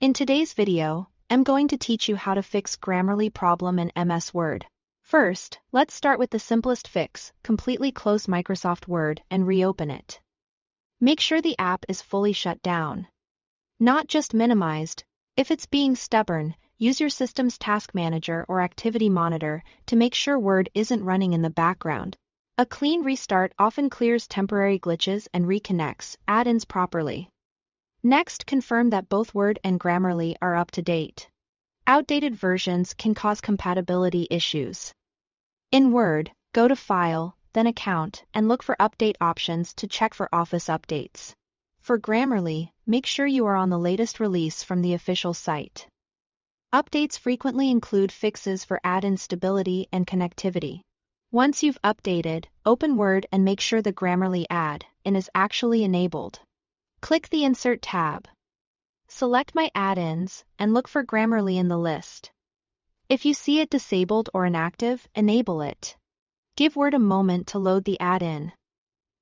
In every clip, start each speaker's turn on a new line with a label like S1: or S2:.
S1: In today's video, I'm going to teach you how to fix Grammarly problem in MS Word. First, let's start with the simplest fix: completely close Microsoft Word and reopen it. Make sure the app is fully shut down, not just minimized. If it's being stubborn, use your system's task manager or activity monitor to make sure Word isn't running in the background. A clean restart often clears temporary glitches and reconnects add-ins properly. Next, confirm that both Word and Grammarly are up to date. Outdated versions can cause compatibility issues. In Word, go to File, then Account, and look for Update options to check for Office updates. For Grammarly, make sure you are on the latest release from the official site. Updates frequently include fixes for add-in stability and connectivity. Once you've updated, open Word and make sure the Grammarly add-in is actually enabled. Click the Insert tab. Select My Add-ins and look for Grammarly in the list. If you see it disabled or inactive, enable it. Give Word a moment to load the add-in.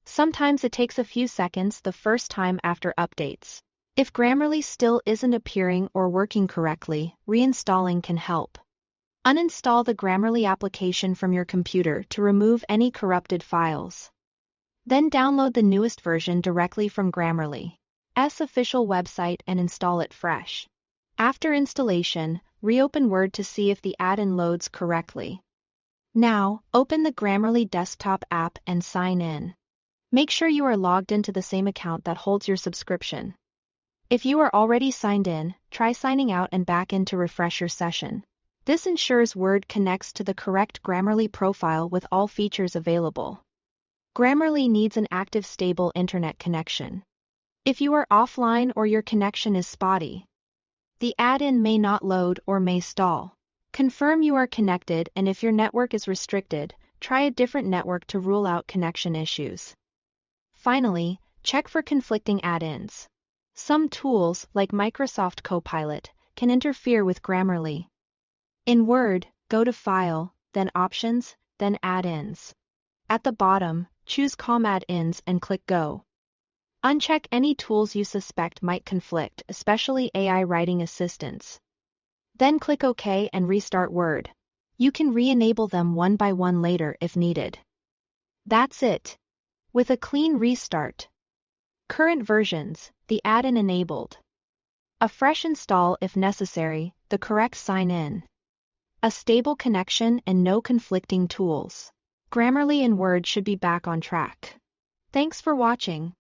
S1: Sometimes it takes a few seconds the first time after updates. If Grammarly still isn't appearing or working correctly, reinstalling can help. Uninstall the Grammarly application from your computer to remove any corrupted files. Then download the newest version directly from Grammarly's official website and install it fresh. After installation, reopen Word to see if the add-in loads correctly. Now, open the Grammarly desktop app and sign in. Make sure you are logged into the same account that holds your subscription. If you are already signed in, try signing out and back in to refresh your session. This ensures Word connects to the correct Grammarly profile with all features available. Grammarly needs an active, stable internet connection. If you are offline or your connection is spotty, the add-in may not load or may stall. Confirm you are connected, and if your network is restricted, try a different network to rule out connection issues. Finally, check for conflicting add-ins. Some tools, like Microsoft Copilot, can interfere with Grammarly. In Word, go to File, then Options, then Add-ins. At the bottom, choose COM Add-ins and click Go. Uncheck any tools you suspect might conflict, especially AI writing assistants. Then click OK and restart Word. You can re-enable them one by one later if needed. That's it. With a clean restart, current versions, the add-in enabled, a fresh install if necessary, the correct sign-in, a stable connection and no conflicting tools, Grammarly and Word should be back on track. Thanks for watching.